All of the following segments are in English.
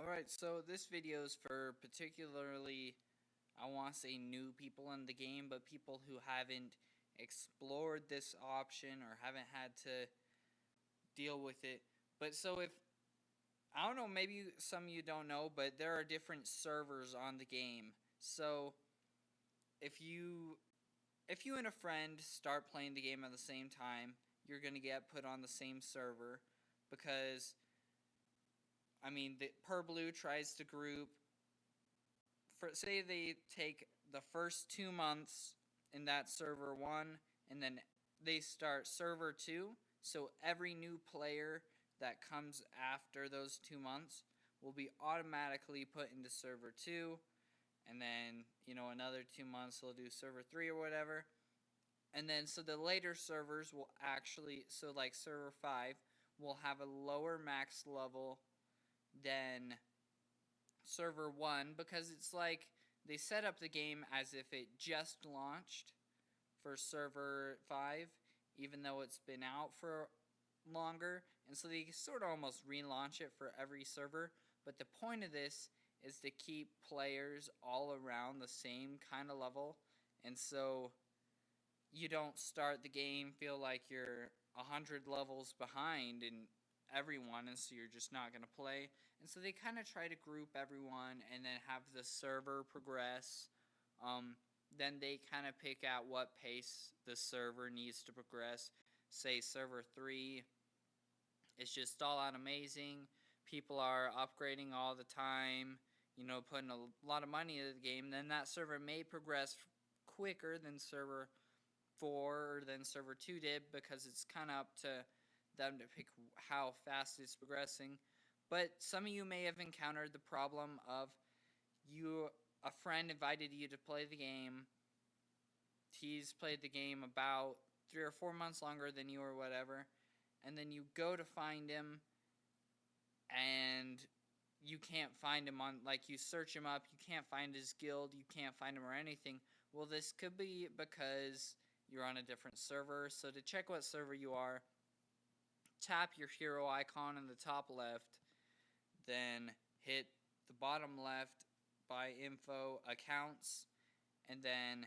Alright, so this video is for particularly, I want to say new people in the game, but people who haven't explored this option or haven't had to deal with it. But so if, I don't know, maybe some of you don't know, but there are different servers on the game. So if you and a friend start playing the game at the same time, you're going to get put on the same server because PurBlue tries to group. Say they take the first 2 months in that server 1, and then they start server 2. So every new player that comes after those 2 months will be automatically put into server 2. And then, another 2 months they'll do server 3 or whatever. And then, so the later servers will actually, so like server 5, will have a lower max level than server 1, because it's like they set up the game as if it just launched for server 5, even though it's been out for longer, and so they sort of almost relaunch it for every server. But the point of this is to keep players all around the same kind of level, and so you don't start the game feel like you're 100 levels behind and everyone, and so you're just not going to play. And so they kind of try to group everyone and then have the server progress. Then they kind of pick out what pace the server needs to progress. Say server 3 is just all out amazing. People are upgrading all the time, putting a lot of money into the game. Then that server may progress quicker than server 4 or than server 2 did, because it's kind of up to them to pick how fast it's progressing. But some of you may have encountered the problem of a friend invited you to play the game. He's played the game about 3 or 4 months longer than you or whatever, and then you go to find him and you can't find him on, like, you search him up, you can't find his guild, you can't find him or anything. Well, this could be because you're on a different server. So to check what server you are, tap your hero icon in the top left, then hit the bottom left by info accounts, and then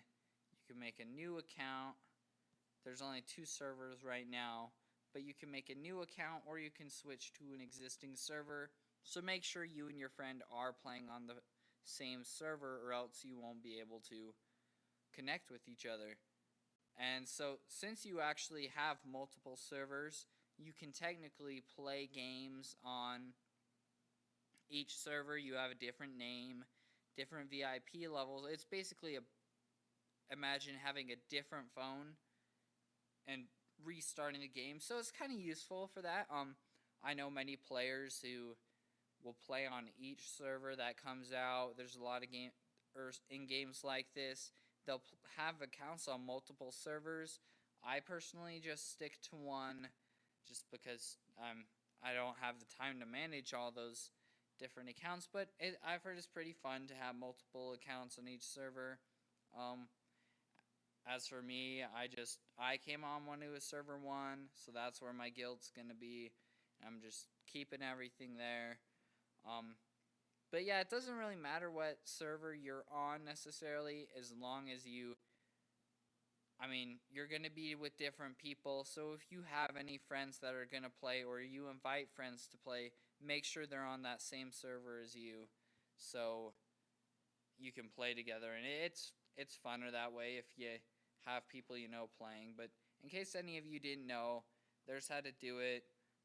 you can make a new account. There's only 2 servers right now, but you can make a new account or you can switch to an existing server. So make sure you and your friend are playing on the same server, or else you won't be able to connect with each other. And so since you actually have multiple servers, you can technically play games on each server. You have a different name, different VIP levels. It's basically imagine having a different phone and restarting the game. So it's kind of useful for that. I know many players who will play on each server that comes out. There's a lot of in games like this, they'll have accounts on multiple servers. I personally just stick to one, just because I don't have the time to manage all those different accounts. But I've heard it's pretty fun to have multiple accounts on each server. As for me, I came on when it was server 1, so that's where my guild's gonna be. I'm just keeping everything there. But yeah, it doesn't really matter what server you're on necessarily, as long as you're going to be with different people. So if you have any friends that are going to play, or you invite friends to play, make sure they're on that same server as you, so you can play together. And it's funner that way if you have people playing. But in case any of you didn't know, there's how to do it.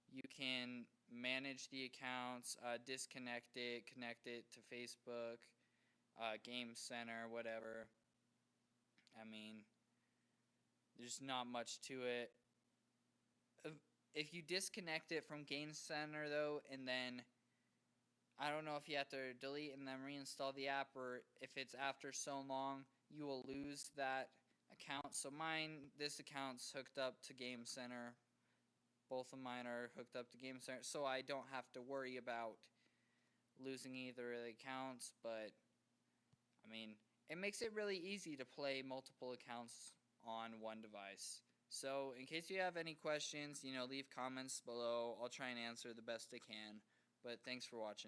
You can manage the accounts, disconnect it, connect it to Facebook, Game Center, whatever. There's not much to it. If you disconnect it from Game Center, though, and then I don't know if you have to delete and then reinstall the app, or if it's after so long, you will lose that account. So this account's hooked up to Game Center. Both of mine are hooked up to Game Center, so I don't have to worry about losing either of the accounts. But it makes it really easy to play multiple accounts on one device. So in case you have any questions, leave comments below. I'll try and answer the best I can. But thanks for watching.